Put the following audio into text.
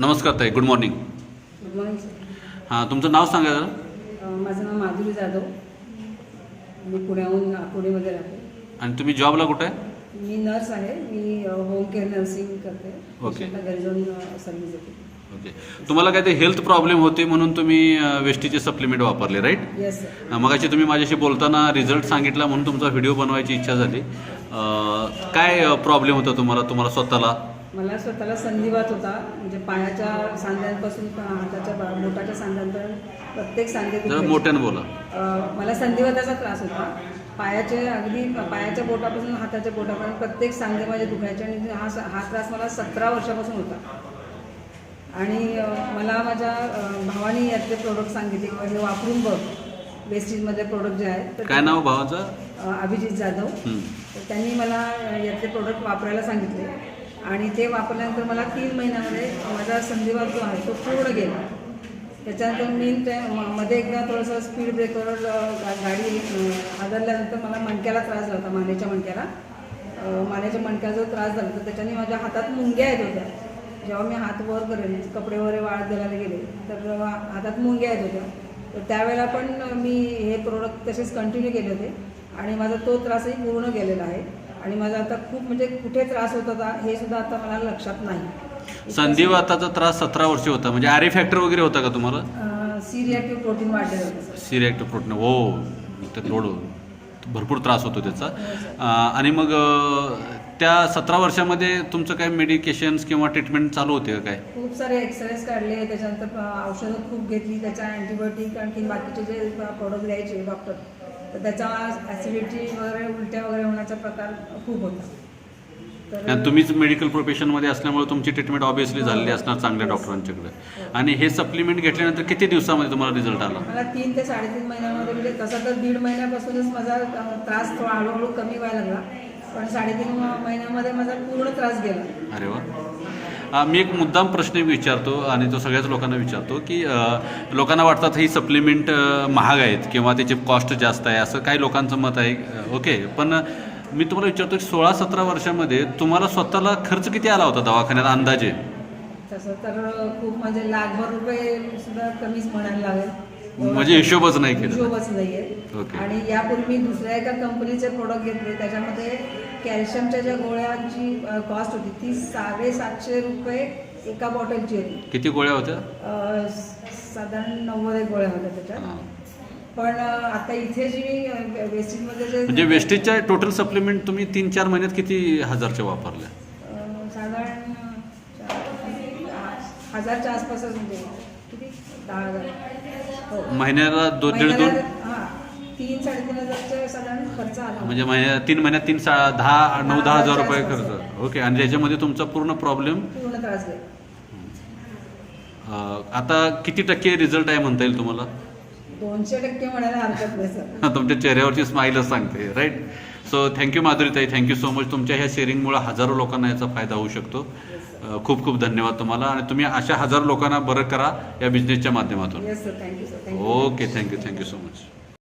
नमस्कार ताई, good morning. Good morning sir. हां, तुमचं नाव सांगा जरा. माझं नाव माधुरी जाधव. मी पुण्याहून पुणेमध्ये राहते. आणि तुम्ही जॉबला कुठे आहे? मी नर्स आहे. मी होम केअर नर्सिंग करते. ओके. पेशंटला घरी जाऊन सर्व्हिस देते. ओके. तुम्हाला काय ते हेल्थ प्रॉब्लेम होते म्हणून तुम्ही वेस्टीचे सप्लिमेंट वापरले, राईट? Yes sir. मगाशी तुम्ही माझ्याशी बोलताना रिझल्ट सांगितला म्हणून तुमचा व्हिडिओ बनवायची इच्छा झाली. काय प्रॉब्लेम होता तुम्हाला स्वतःला? मला स्वतःला संधिवात होता. म्हणजे पायाच्या सांध्यांपासून हाताच्या बोटाच्या सांध्यांपर्यंत प्रत्येक सांधे जरा दुखायचे. मोठ्यानं बोला. मला संधिवाताचा त्रास होता. अगदी पायाच्या बोटापासून हाताच्या बोटापर्यंत प्रत्येक सांधे माझे दुखायचे. आणि हा त्रास मला 17 वर्षापासून होता. आणि मला माझ्या भावाने यातले प्रोडक्ट सांगितले, हे वापरून बघ, वेस्टीजमधले प्रोडक्ट जे आहेत. काय नाव भावाचं? अभिजित जाधव. तर त्यांनी मला यातले प्रोडक्ट वापरायला सांगितले. आणि ते वापरल्यानंतर मला 3 महिन्यामध्ये माझा संधिवात जो आहे तो पूर्ण गेला. त्याच्यानंतर मी मध्ये एकदा थोडंसं स्पीड ब्रेकरवर गाडी हादरल्यानंतर मला मणक्याला त्रास झाला होता. मानेच्या मणक्याचा जो त्रास झाला होता त्याच्याने माझ्या हातात मुंग्या येत होत्या. जेव्हा मी हात वर करेन, कपडे वगैरे वाळत घालायला गेले तर हातात मुंग्या येत होत्या. तर त्यावेळेला पण मी हे प्रोडक्ट तसेच कंटिन्यू केले होते. आणि माझा तो त्रासही पूर्ण गेलेला आहे. आणि माझा आता खूप म्हणजे कुठे त्रास होत होता हे सुद्धा आता मला लक्षात नाही. संधिवाताचा त्रास 17 वर्ष होता. म्हणजे आरे फॅक्टर वगैरे होता का तुम्हाला? सी रिॲक्टिव्ह प्रोटीन वाढलेलं होतं. सी रिॲक्टिव्ह प्रोटीन, हो. ते लोड भरपूर त्रास होतो त्याचा. आणि मग त्या 17 वर्षामध्ये तुमचं काय मेडिकेशन्स किंवा ट्रीटमेंट चालू होते का? काय खूप सारे एक्सरेज काढले. त्याच्यानंतर औषधं खूप घेतली. त्याच्या अँटीबायोटिक आणखी बाकीचे जे प्रोडक्ट द्यायचे डॉक्टर, तर त्याचा ॲसिडिटी वगैरे उलट्या वगैरे होण्याचा प्रकार खूप होता. तर तुम्हीच मेडिकल प्रोफेशनमध्ये असल्यामुळे तुमची ट्रीटमेंट ऑब्विसली झालेली असणार चांगल्या डॉक्टरांच्याकडे. आणि हे सप्लिमेंट घेतल्यानंतर किती दिवसामध्ये तुम्हाला रिझल्ट आला? मला 3 ते 3.5 महिन्यामध्ये, म्हणजे तसा तर 1.5 महिन्यापासूनच माझा त्रास थोडा हळूहळू कमी व्हायला लागला. पण 3.5 महिन्यामध्ये माझा पूर्ण त्रास गेला. अरे वा. मी एक मुद्दाम प्रश्न विचारतो आणि तो सगळ्याच लोकांना विचारतो की लोकांना वाटतात ही सप्लिमेंट महाग आहेत किंवा त्याची कॉस्ट जास्त आहे, असं काही लोकांचं मत आहे. ओके. पण मी तुम्हाला विचारतो की 16-17 वर्षामध्ये तुम्हाला स्वतःला खर्च किती आला होता दवाखान्यात अंदाजे? तसं तर खूप, म्हणजे लाखभर रुपये सुद्धा कमीच म्हणायला लागेल. म्हणजे हिशोबच नाही केला? हिशोबच नाही आहे. ओके. आणि यापूर्वी मी दुसऱ्या एका कंपनीचे प्रोडक्ट घेतले. त्याच्यामध्ये कॅल्शियमच्या ज्या गोळ्यांची कॉस्ट होती ती 750 रुपये एका बॉटलची होती. किती गोळ्या होत्या? साधारण 90 गोळ्या होत्या त्याच्यात. पण आता इथे जी वेस्टीजमध्ये जे म्हणजे वेस्टेजच्या टोटल सप्लिमेंट तुम्ही 3-4 महिन्यात किती हजारच्या वापरल्या? साधारण 1000च्या आसपासच, म्हणजे किती 10,000 महिन्याला 1.5-2? हां, 3-3.5 हजारचा साधारण खर्च आला. म्हणजे 3 महिन्यात 9-10 हजार रुपये खर्च. ओके. आणि त्याच्यामध्ये तुमचा पूर्ण प्रॉब्लेम पूर्ण त्रास गेला. आता किती टक्के रिझल्ट आहे म्हणता येईल तुम्हाला? 200% म्हणायला हरकत नाही सर. तुमच्या चेहऱ्यावरची स्माईलच सांगते, right? So thank you माधुरीताई, thank you so much. तुमच्या ह्या शेअरिंगमुळे हजारो लोकांना याचा फायदा होऊ शकतो. खूप खूप धन्यवाद तुम्हाला. आणि तुम्ही अशा हजारो लोकांना बरं करा या बिझनेसच्या माध्यमातून. Yes sir, thank you sir. Okay, thank you so much.